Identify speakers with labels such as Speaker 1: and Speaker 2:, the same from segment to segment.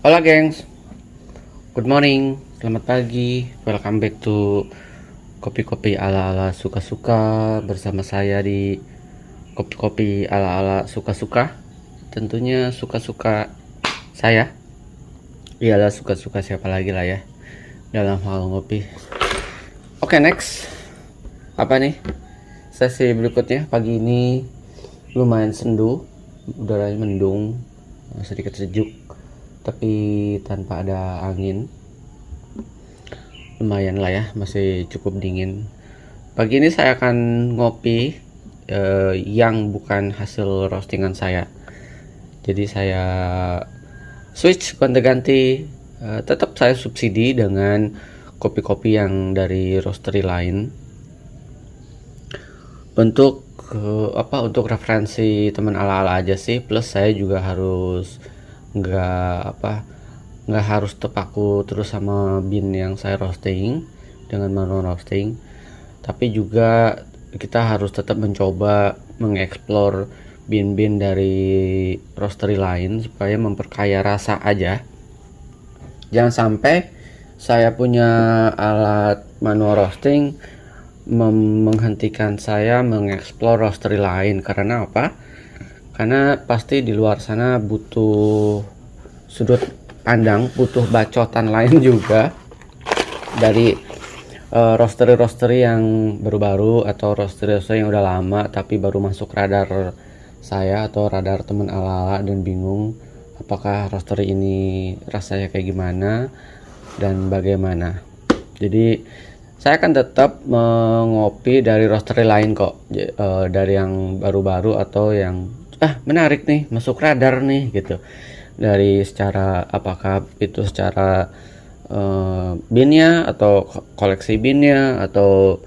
Speaker 1: Hola gengs, good morning, selamat pagi, welcome back to kopi-kopi ala-ala suka-suka bersama saya di kopi-kopi ala-ala suka-suka. Tentunya suka-suka saya, iyalah suka-suka siapa lagi lah ya dalam hal ngopi. Oke, next, apa nih sesi berikutnya? Pagi ini lumayan sendu, udaranya mendung, sedikit sejuk tapi tanpa ada angin. Lumayan lah ya, masih cukup dingin. Pagi ini saya akan ngopi yang bukan hasil roastingan saya. Jadi saya switch gonta-ganti, tetap saya subsidi dengan kopi-kopi yang dari roastery lain. Untuk untuk referensi teman ala-ala aja sih, plus saya juga harus nggak harus terpaku terus sama bean yang saya roasting dengan manual roasting, tapi juga kita harus tetap mencoba mengeksplor bean-bean dari roastery lain supaya memperkaya rasa aja. Jangan sampai saya punya alat manual roasting menghentikan saya mengeksplor roastery lain. Karena apa? Karena pasti di luar sana butuh sudut pandang, butuh bacotan lain juga dari roastery yang baru-baru atau roastery yang udah lama tapi baru masuk radar saya atau radar teman ala-ala dan bingung apakah roastery ini rasanya kayak gimana dan bagaimana. Jadi saya akan tetap mengopi dari roastery lain kok, dari yang baru-baru atau yang menarik nih, masuk radar nih gitu. Dari secara apakah itu secara beannya atau koleksi beannya atau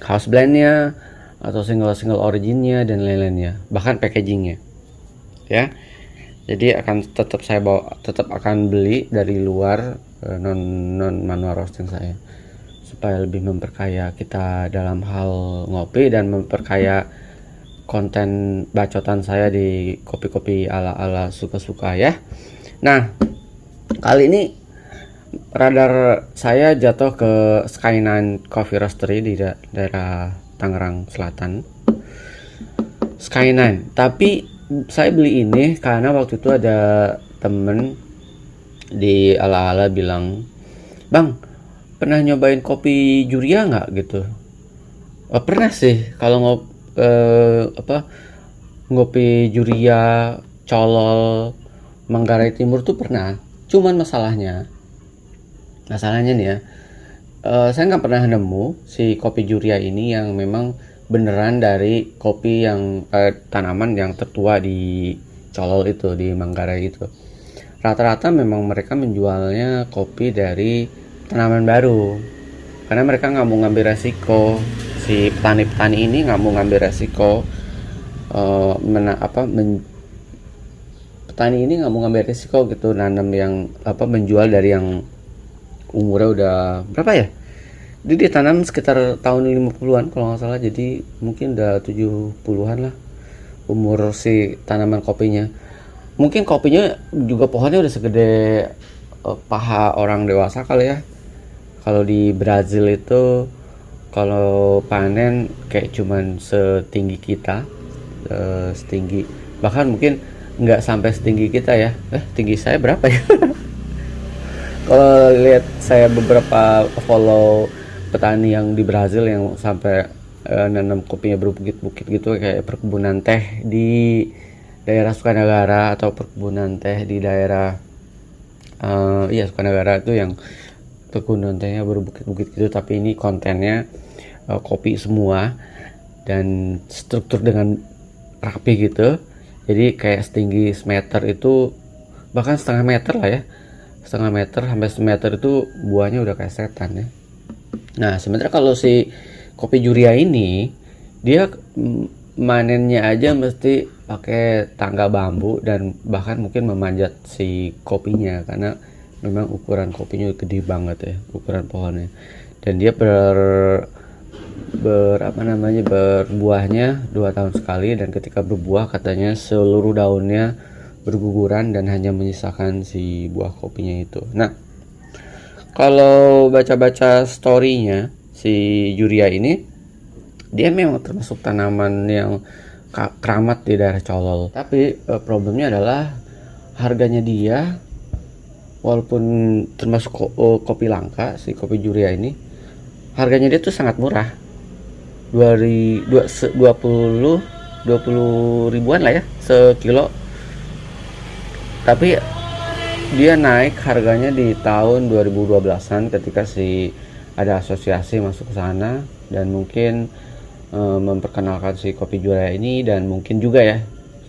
Speaker 1: house blendnya atau single originnya dan lain-lainnya, bahkan packagingnya ya. Jadi tetap akan beli dari luar, non manual roasting saya, supaya lebih memperkaya kita dalam hal ngopi dan memperkaya konten bacotan saya di kopi-kopi ala-ala suka-suka ya. Nah, kali ini radar saya jatuh ke Sky9 Coffee Roastery di daerah Tangerang Selatan. Sky9, tapi saya beli ini karena waktu itu ada temen di ala-ala bilang, "Bang, pernah nyobain kopi Juria nggak?" gitu. Pernah sih, kalau ngopi Juria, Colol, Manggarai Timur tuh pernah. Cuman masalahnya nih ya, saya nggak pernah nemu si kopi Juria ini yang memang beneran dari kopi yang tanaman yang tertua di Colol itu, di Manggarai itu. Rata-rata memang mereka menjualnya kopi dari tanaman baru karena mereka nggak mau ngambil resiko. Si petani-petani ini nggak mau ngambil resiko, petani ini nggak mau ngambil resiko gitu, nanam yang menjual dari yang umurnya udah berapa ya, jadi ditanam sekitar tahun 50-an kalau nggak salah, jadi mungkin udah 70-an lah umur si tanaman kopinya. Mungkin kopinya juga pohonnya udah segede paha orang dewasa kali ya. Kalau di Brazil itu kalau panen kayak cuman setinggi kita, setinggi, bahkan mungkin nggak sampai setinggi kita ya. Tinggi saya berapa ya? Kalau lihat saya beberapa follow petani yang di Brazil yang sampai nanam kopinya berbukit-bukit gitu, kayak perkebunan teh di daerah Sukanagara atau perkebunan teh di daerah Sukanagara itu yang perkebunan tehnya berbukit-bukit gitu, tapi ini kontennya kopi semua dan struktur dengan rapi gitu. Jadi kayak setinggi semeter itu, bahkan setengah meter lah ya, setengah meter sampai semeter itu buahnya udah kayak setan ya. Nah, sementara kalau si kopi Juria ini dia manennya aja mesti pakai tangga bambu dan bahkan mungkin memanjat si kopinya karena memang ukuran kopinya gede banget ya, ukuran pohonnya. Dan dia berbuahnya 2 tahun sekali, dan ketika berbuah katanya seluruh daunnya berguguran dan hanya menyisakan si buah kopinya itu. Nah, kalau baca-baca story-nya si Juria ini, dia memang termasuk tanaman yang keramat di daerah Colol. Tapi problemnya adalah harganya dia, walaupun termasuk kopi langka, si kopi Juria ini, harganya dia tuh sangat murah. 20 ribuan lah ya sekilo. Tapi dia naik harganya di tahun 2012-an ketika ada asosiasi masuk ke sana dan mungkin memperkenalkan si kopi Juria ini, dan mungkin juga ya,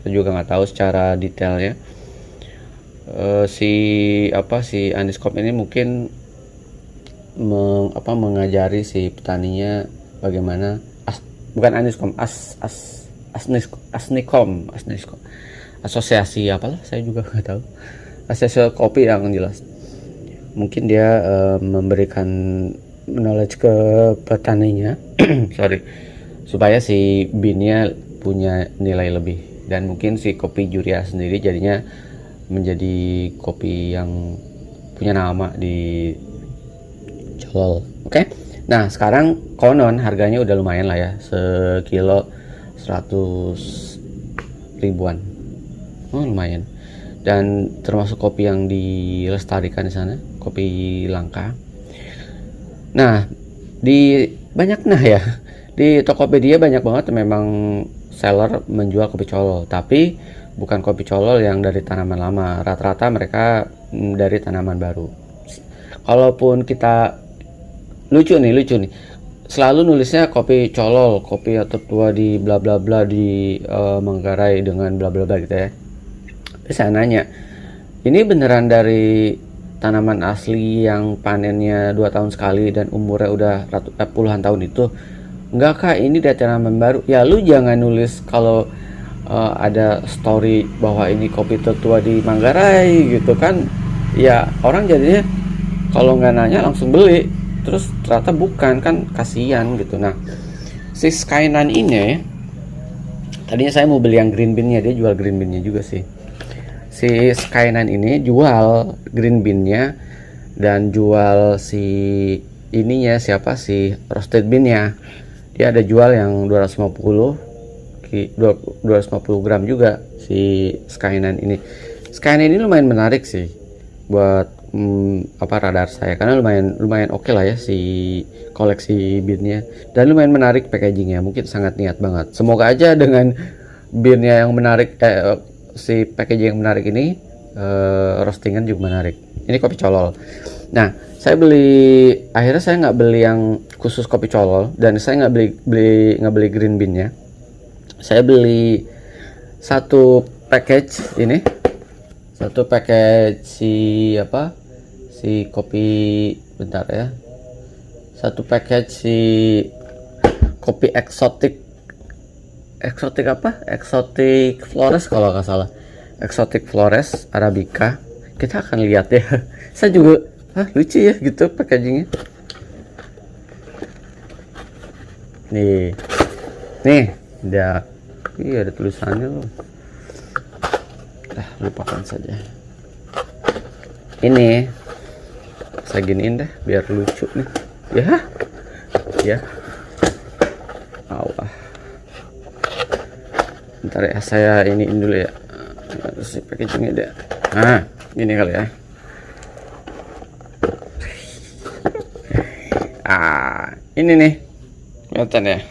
Speaker 1: saya juga nggak tahu secara detailnya, si Aniskop ini mungkin mengajari si petaninya bagaimana bukan Aniskop, Asnikom, asosiasi apalah, saya juga nggak tahu, asosiasi kopi yang jelas. Mungkin dia memberikan knowledge ke petaninya sorry, supaya si beannya punya nilai lebih, dan mungkin si kopi Juria sendiri jadinya menjadi kopi yang punya nama di Colol. Oke. Nah, sekarang konon harganya udah lumayan lah ya, sekilo 100 ribuan. Lumayan. Dan termasuk kopi yang dilestarikan di sana, kopi langka. Nah, di Tokopedia banyak banget memang seller menjual kopi Colol, tapi bukan kopi Colol yang dari tanaman lama. Rata-rata mereka dari tanaman baru. Kalaupun kita lucu nih, selalu nulisnya kopi Colol, kopi tertua di bla bla bla di Manggarai dengan bla bla bla gitu ya. Tapi saya nanya, ini beneran dari tanaman asli yang panennya 2 tahun sekali dan umurnya udah puluhan tahun itu? Enggak kah, ini dari tanaman baru? Ya lu jangan nulis kalau ada story bahwa ini kopi tertua di Manggarai gitu kan. Ya orang jadinya kalau nggak nanya langsung beli, terus ternyata bukan, kan kasihan gitu. Nah, si Skyline ini tadinya saya mau beli yang green bean-nya, dia jual green bean-nya juga sih. Si Skyline ini jual green bean-nya dan jual si roasted bean-nya. Dia ada jual yang 250 gram juga si Skyline ini. Skyline ini lumayan menarik sih buat radar saya, karena lumayan oke lah ya si koleksi bean-nya, dan lumayan menarik packagingnya, mungkin sangat niat banget. Semoga aja dengan bean-nya yang menarik, si packaging yang menarik ini, roastingan juga menarik. Ini kopi Colol. Nah, akhirnya saya nggak beli yang khusus kopi Colol, dan saya nggak beli green bean-nya. Saya beli satu package si kopi, bentar ya, satu package si kopi exotic Flores kalau nggak salah, exotic Flores Arabica. Kita akan lihat ya. Saya juga lucu ya gitu packagingnya. Nih ada tulisannya loh. Lupakan saja. Ini saya giniin deh biar lucu nih. Ya. Allah. Bentar ya, saya iniin dulu ya. Terus packagingnya deh. Nah, gini kali ya. Ini nih. Kelihatan ya.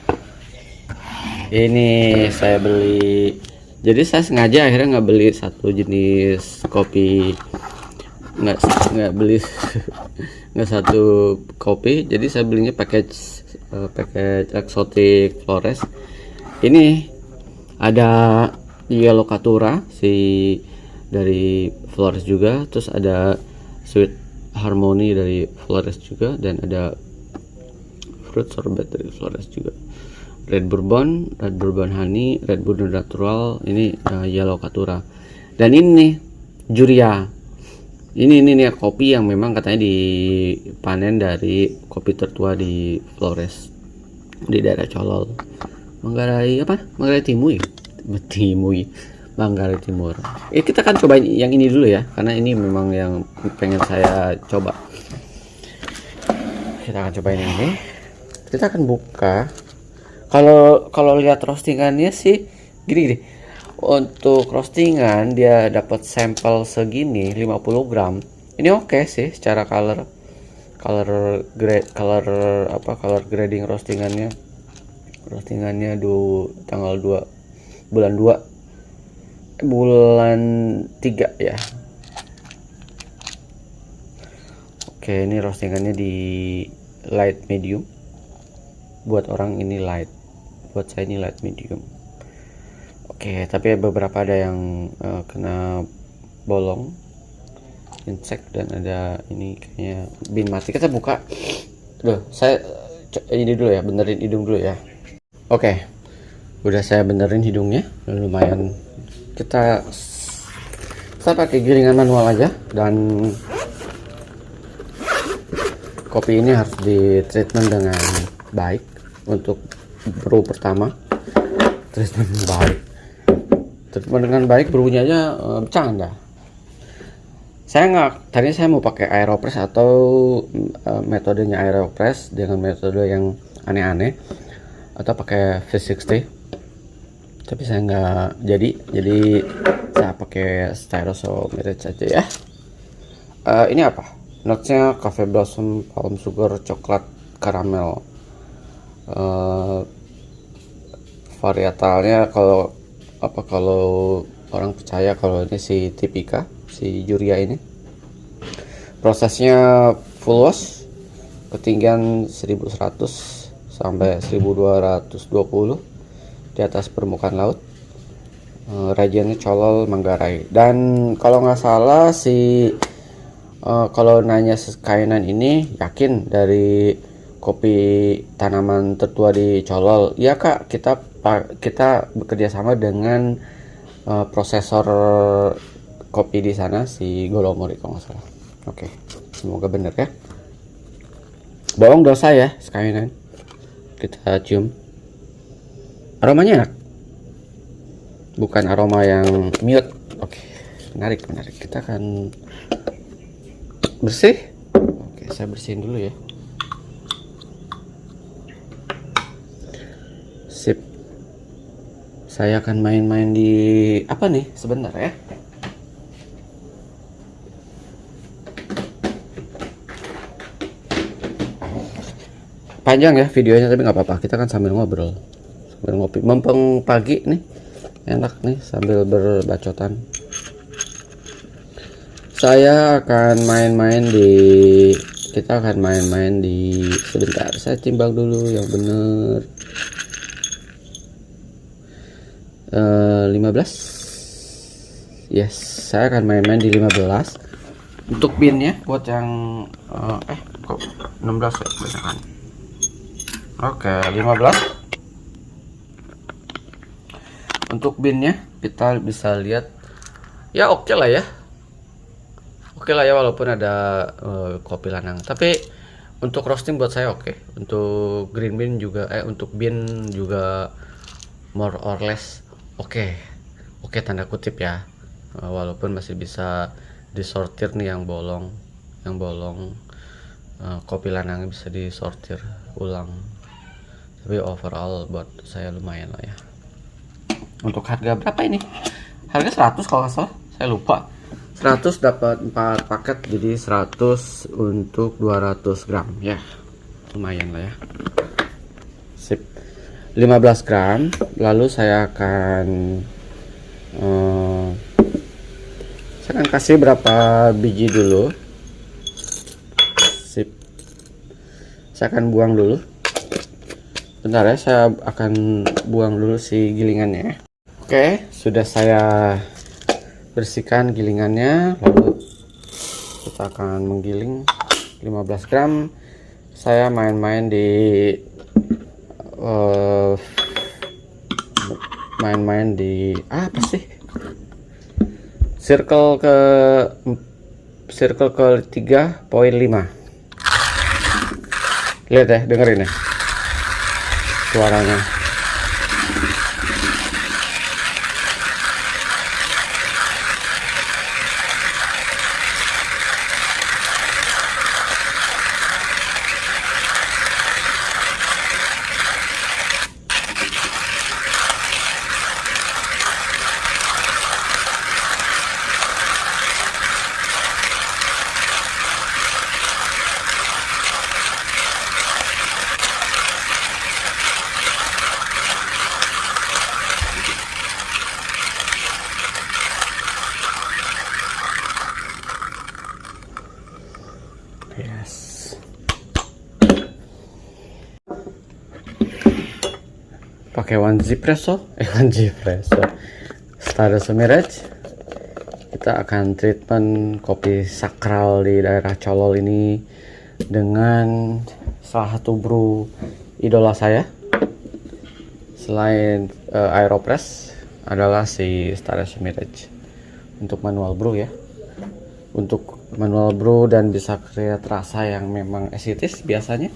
Speaker 1: Ini saya beli. Jadi saya sengaja akhirnya nggak beli satu jenis kopi, nggak beli nggak satu kopi. Jadi saya belinya package exotic Flores. Ini ada Yellow Caturra dari Flores juga, terus ada Sweet Harmony dari Flores juga, dan ada Fruit Sorbet dari Flores juga. Red Bourbon Honey, Red Bourbon Natural, ini Yellow Caturra. Dan ini Juria. Ini nih kopi yang memang katanya dipanen dari kopi tertua di Flores, di daerah Colol. Manggarai Timui. Manggarai Timur. Kita kan cobain yang ini dulu ya, karena ini memang yang pengen saya coba. Kita akan cobain yang ini. Kita akan buka. Kalau lihat roastingannya sih gini. Untuk roastingan dia dapat sampel segini 50 gram. Ini oke sih secara color grading roastingannya. Roastingannya tanggal 2 bulan 3 ya. Oke, ini roastingannya di light medium. Buat orang ini light, buat saya ini light medium. Oke, tapi beberapa ada yang kena bolong, insect, dan ada ini kayaknya bin mati. Kita buka. Saya ini dulu ya, benerin hidung dulu ya. Oke, udah saya benerin hidungnya, lumayan. Saya pakai gilingan manual aja, dan kopi ini harus di treatment dengan baik. Untuk brew pertama, treatment dengan baik, brewnya aja bercanda. Tadinya saya mau pakai aeropress atau metodenya aeropress dengan metode yang aneh-aneh, atau pakai V60, tapi saya nggak jadi saya pakai Styroso Mirage aja ya. Ini apa? Notesnya cafe blossom, palm sugar, coklat, karamel. Varietalnya kalau orang percaya kalau ini si Tipika, si Juria ini. Prosesnya full wash, ketinggian 1100 sampai 1220 di atas permukaan laut. Rajiannya colol Manggarai. Dan kalau nggak salah kalau nanya kainan ini, yakin dari kopi tanaman tertua di Colol. Ya Kak, kita bekerja sama dengan prosesor kopi di sana, si Golomori kalau nggak salah. Oke, semoga bener ya. Bohong dosa ya, kainan. Kita cium. Aromanya enak, bukan aroma yang mute. Oke, menarik. Kita akan bersih. Oke, saya bersihin dulu ya. Sip. Saya akan main-main di apa nih sebentar ya. Panjang ya videonya, tapi nggak apa-apa. Kita kan sambil ngobrol, sambil ngopi. Mumpung pagi nih, enak nih sambil berbacotan. Kita akan main-main di sebentar. Saya timbang dulu yang bener. 15. Yes, saya akan main-main di 15. Untuk binnya buat yang kok 16 ya kebanyakan. Oke, 15. Untuk binnya kita bisa lihat ya, oke lah ya, walaupun ada kopi lanang. Tapi untuk roasting buat saya oke. Untuk green bean juga untuk bean juga more or less oke, tanda kutip ya. Walaupun masih bisa disortir nih yang bolong, kopi lanang bisa disortir ulang. Tapi overall buat saya lumayan lah ya. Untuk harga berapa ini? Harga 100 kalau nggak salah, saya lupa. 100 dapat 4 paket, jadi 100 untuk 200 gram ya, lumayan lah ya. Sip, 15 gram. Lalu saya akan kasih berapa biji dulu. Sip, saya akan buang dulu. Bentar ya, saya akan buang dulu si gilingannya. Oke, sudah saya bersihkan gilingannya. Lalu kita akan menggiling 15 gram. Saya main-main di apa sih? Circle ke 3.5. Lihat ya, dengerin ya suaranya. pakai one Zpresso Stardust Mirage. Kita akan treatment kopi sakral di daerah Colol ini dengan salah satu brew idola saya selain Aeropress adalah si Stardust Mirage untuk manual brew ya. Untuk manual brew dan bisa create rasa yang memang estetis biasanya.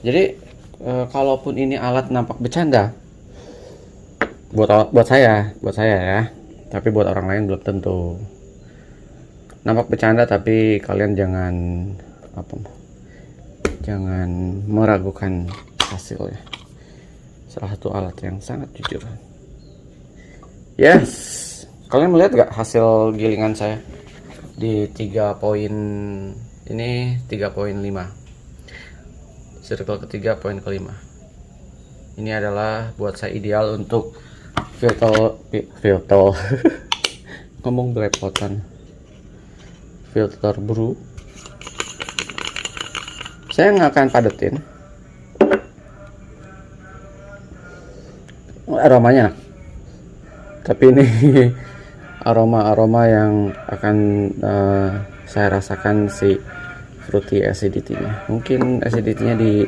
Speaker 1: Jadi kalaupun ini alat nampak bercanda buat saya ya, tapi buat orang lain belum tentu. Nampak bercanda, tapi kalian jangan meragukan hasilnya. Salah satu alat yang sangat jujur. Yes, kalian melihat gak hasil gilingan saya di 3 poin ini, 3.5 circle ketiga, poin kelima. Ini adalah buat saya ideal untuk filter ngomong belepotan, filter brew. Saya nggak akan padetin, aromanya enak, tapi ini aroma yang akan saya rasakan si fruity acidity-nya. Mungkin acidity-nya di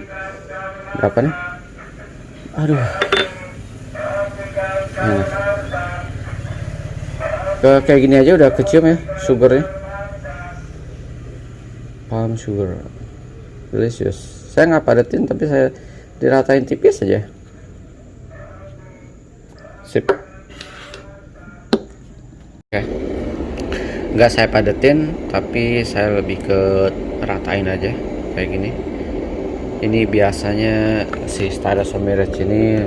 Speaker 1: berapa nih? Aduh, enak. Kayak gini aja udah kecium ya sugarnya. Palm sugar, delicious. Saya nggak padetin, tapi saya diratain tipis aja. Sip. Oke. Nggak saya padetin, tapi saya lebih ke ratain aja kayak gini. Ini biasanya si Stardust Mirage ini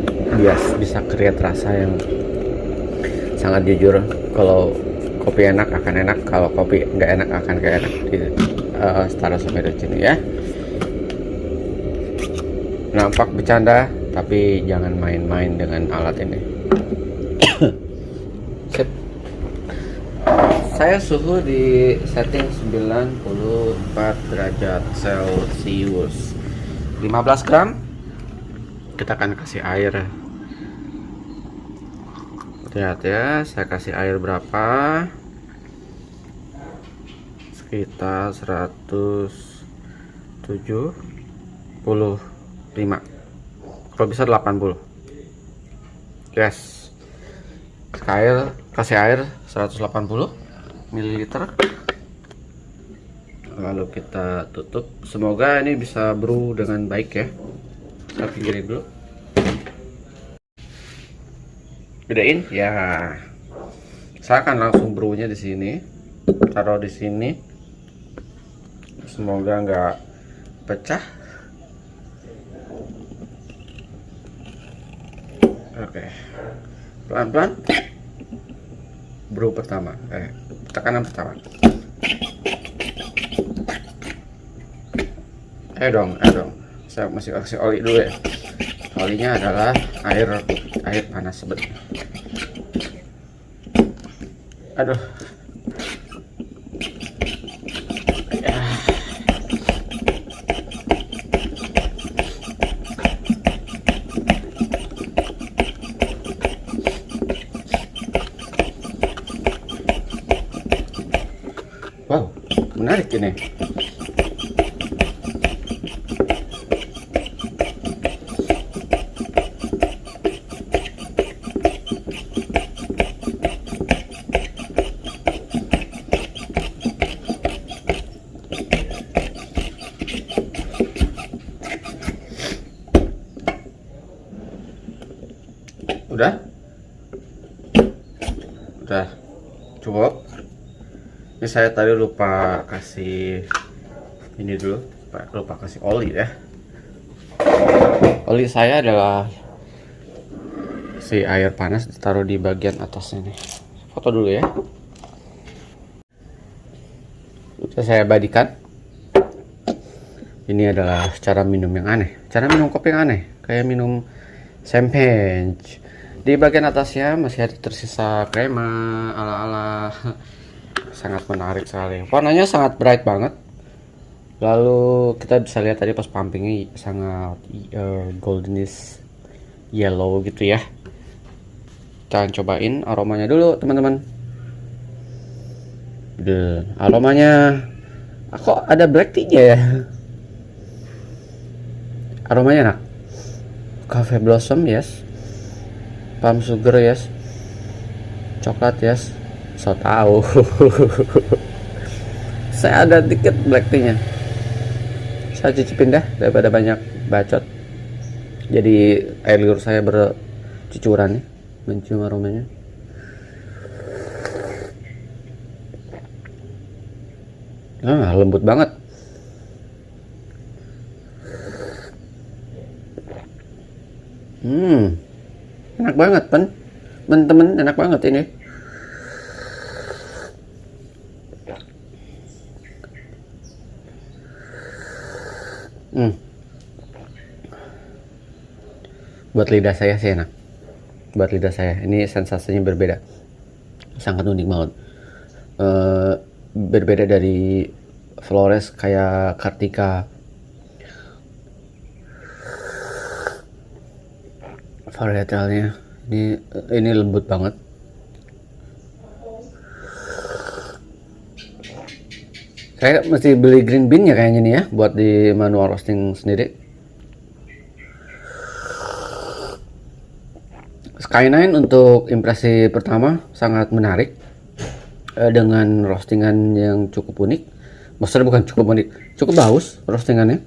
Speaker 1: bisa create rasa yang sangat jujur. Kalau kopi enak akan enak, kalau kopi nggak enak akan nggak enak di Stardust Mirage ini ya. Nampak bercanda, tapi jangan main-main dengan alat ini. Sip. Saya suhu di setting 94 derajat Celcius. 15 gram. Kita akan kasih air. Lihat ya, saya kasih air berapa? Sekitar 175. Kalau bisa 80. Yes. Kasih air 180 ml. Lalu kita tutup. Semoga ini bisa brew dengan baik ya. Saya pinggirin dulu. Gedein ya. Saya akan langsung brewnya di sini. Taruh di sini. Semoga nggak pecah. Oke. Pelan-pelan. Brew pertama. Tekanan pertama. Dong. Saya masih kasih oli dulu ya. Olinya adalah air panas sebentar. Aduh. Ya. Wow, menarik ini. Udah cukup. Ini saya tadi lupa kasih ini dulu, lupa kasih oli ya. Oli saya adalah si air panas, ditaruh di bagian atasnya nih. Foto dulu ya. Sudah saya abadikan. Ini adalah cara minum yang aneh, cara minum kopi yang aneh, kayak minum champagne. Di bagian atasnya masih ada tersisa krema ala-ala. Sangat menarik sekali. Warnanya sangat bright banget. Lalu kita bisa lihat tadi pas pumpingnya sangat goldenish yellow gitu ya. Kita cobain aromanya dulu teman-teman. Aromanya kok ada black tea-nya ya. Aromanya enak. Cafe blossom yes, palm sugar yes, coklat yes. So tahu. Saya ada dikit black tea-nya. Saya cicipin dah daripada banyak bacot. Jadi air liur saya bercucuran nih, mencium aromanya. Lembut banget. Enak banget temen-temen, enak banget ini. Buat lidah saya sih enak. Buat lidah saya ini sensasinya berbeda, sangat unik banget. Berbeda dari Flores kayak Kartika, varietalnya ini lembut banget. Saya mesti beli green bean ya kayaknya nih ya buat di manual roasting sendiri. Sky9 untuk impresi pertama sangat menarik, dengan roastingan yang cukup unik. Maksudnya bukan cukup unik, cukup bagus roastingannya.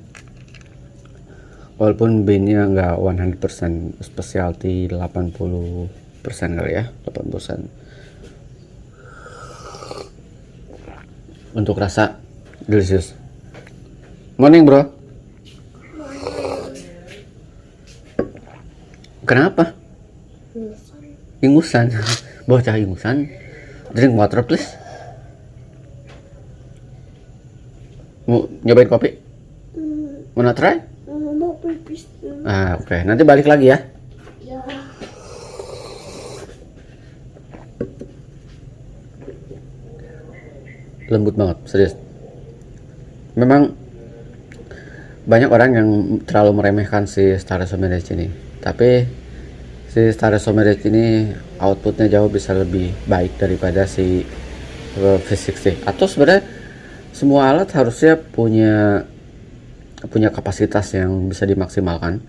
Speaker 1: Walaupun beannya nggak 100%, specialty 80% kali ya, 80%. Untuk rasa delicious. Morning bro. Kenapa? Ingusan. Bocah ingusan. Drink water please. Mau nyobain kopi? Mau try?
Speaker 2: Mau pipis dulu.
Speaker 1: Oke. Nanti balik lagi ya.
Speaker 2: Ya.
Speaker 1: Lembut banget, serius. Memang banyak orang yang terlalu meremehkan si Star Somerage ini, tapi si Star Somerage ini outputnya jauh bisa lebih baik daripada si V60. Atau sebenarnya semua alat harusnya punya kapasitas yang bisa dimaksimalkan.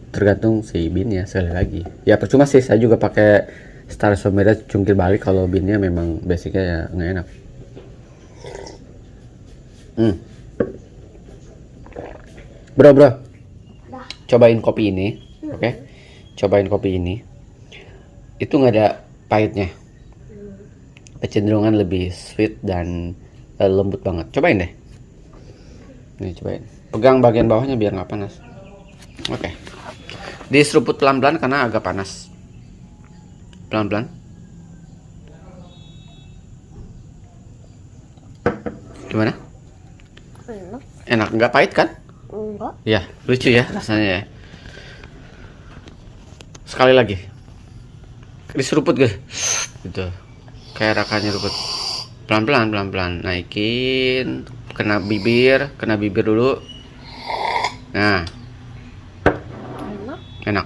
Speaker 1: Tergantung si bin ya, sekali lagi. Ya percuma sih saya juga pakai Star Somerage jungkir balik kalau binnya memang basicnya ya nggak enak. Bro, cobain kopi ini, oke? Cobain kopi ini. Itu nggak ada pahitnya. Kecenderungan lebih sweet dan lembut banget. Cobain deh. Nih cobain. Pegang bagian bawahnya biar nggak panas. Oke. Diseruput pelan-pelan karena agak panas. Pelan-pelan. Gimana? Enak, nggak pahit kan?
Speaker 2: Enggak.
Speaker 1: Ya, lucu ya rasanya ya. Sekali lagi. Diseruput guys. Gitu. Kayak rakannya seruput. Pelan-pelan. Naikin. Kena bibir dulu. Nah. Enak.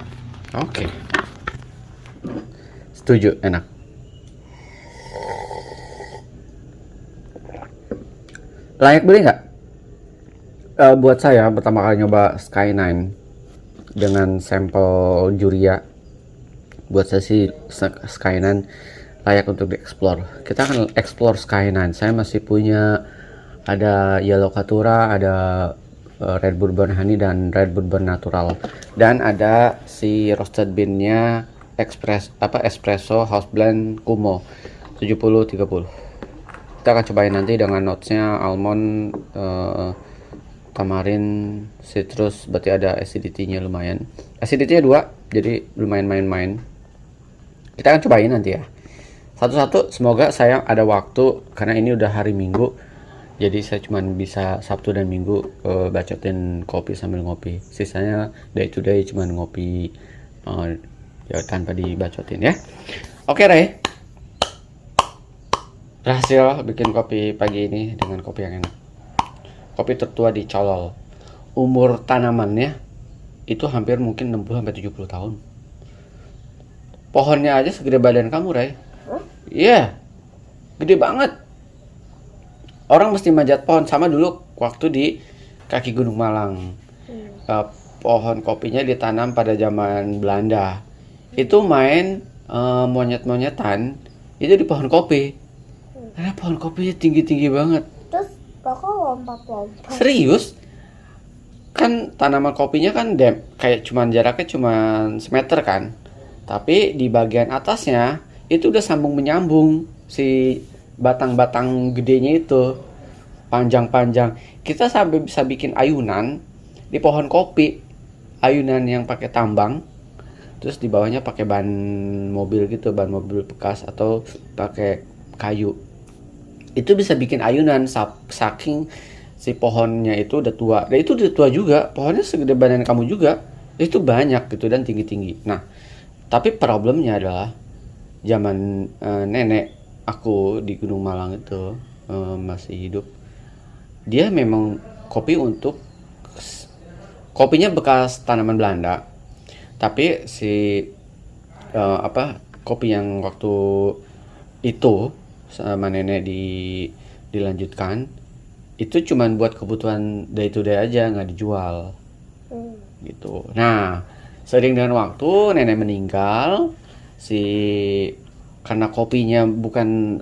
Speaker 1: Oke. Setuju, enak. Layak beli nggak? Buat saya pertama kali nyoba Sky9 dengan sampel Juria, buat saya sih Sky9 layak untuk dieksplor. Kita akan explore Sky9. Saya masih punya ada Yellow Caturra, ada Red Bourbon Honey dan Red Bourbon Natural, dan ada si roasted bean-nya espresso house blend Kumo 70-30. Kita akan cobain nanti dengan notes-nya almond, tamarin, citrus, berarti ada acidity-nya lumayan. Acidity-nya 2, jadi lumayan main-main. Kita akan cobain nanti ya. Satu-satu, semoga saya ada waktu, karena ini udah hari Minggu. Jadi saya cuma bisa Sabtu dan Minggu bacotin kopi sambil ngopi. Sisanya day to day cuma ngopi ya tanpa dibacotin ya. Oke Ray. Berhasil bikin kopi pagi ini dengan kopi yang enak. Kopi tertua di Colol. Umur tanamannya itu hampir mungkin 60 sampai 70 tahun. Pohonnya aja segede badan kamu, Ray.
Speaker 2: Hah?
Speaker 1: Iya, gede banget. Orang mesti manjat pohon. Sama dulu waktu di kaki Gunung Malang. Eh, pohon kopinya ditanam pada zaman Belanda. Itu main monyet-monyetan itu di pohon kopi. Karena pohon kopinya tinggi-tinggi banget.
Speaker 2: Terus kakak lompat-lompat.
Speaker 1: Serius? Kan tanaman kopinya kan kayak cuman jaraknya cuman semeter kan. Tapi di bagian atasnya itu udah sambung menyambung si batang-batang gedenya itu panjang-panjang. Kita sampai bisa bikin ayunan di pohon kopi. Ayunan yang pakai tambang. Terus di bawahnya pakai ban mobil gitu, ban mobil bekas atau pakai kayu. Itu bisa bikin ayunan saking si pohonnya itu udah tua. Dan itu udah tua juga, pohonnya segede badan kamu juga. Itu banyak gitu dan tinggi-tinggi. Nah, tapi problemnya adalah zaman nenek aku di Gunung Malang itu masih hidup. Dia memang kopinya bekas tanaman Belanda. Tapi si kopi yang waktu itu sama nenek dilanjutkan itu cuman buat kebutuhan day to day aja, nggak dijual gitu. Nah, sering dengan waktu nenek meninggal, karena kopinya bukan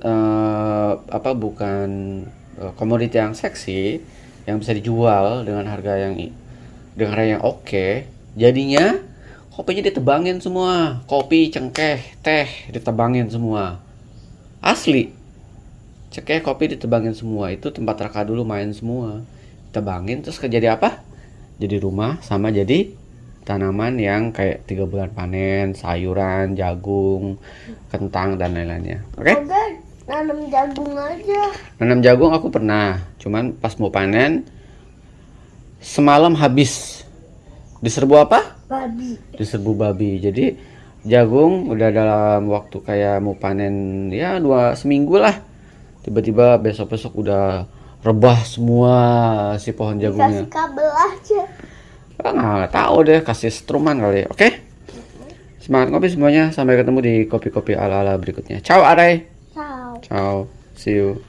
Speaker 1: komoditi yang seksi yang bisa dijual dengan harga yang oke, jadinya kopinya ditebangin semua. Kopi, cengkeh, teh ditebangin semua. Asli. Cengkeh, kopi ditebangin semua. Itu tempat Raka dulu main semua. Ditebangin terus jadi apa? Jadi rumah sama jadi tanaman yang kayak 3 bulan panen, sayuran, jagung, kentang dan lain-lainnya. Oke?
Speaker 2: Udah nanam jagung aja.
Speaker 1: Nanam jagung aku pernah. Cuman pas mau panen semalam habis. Diserbu apa?
Speaker 2: Babi.
Speaker 1: Diserbu babi. Jadi jagung udah dalam waktu kayak mau panen ya 2 seminggu lah. Tiba-tiba besok-besok udah rebah semua si pohon jagungnya.
Speaker 2: Kasih kabel aja.
Speaker 1: Nggak tahu deh, kasih struman kali. Oke? Semangat ngopi semuanya. Sampai ketemu di kopi-kopi ala-ala berikutnya. Ciao Aray.
Speaker 2: Ciao.
Speaker 1: Ciao. See you.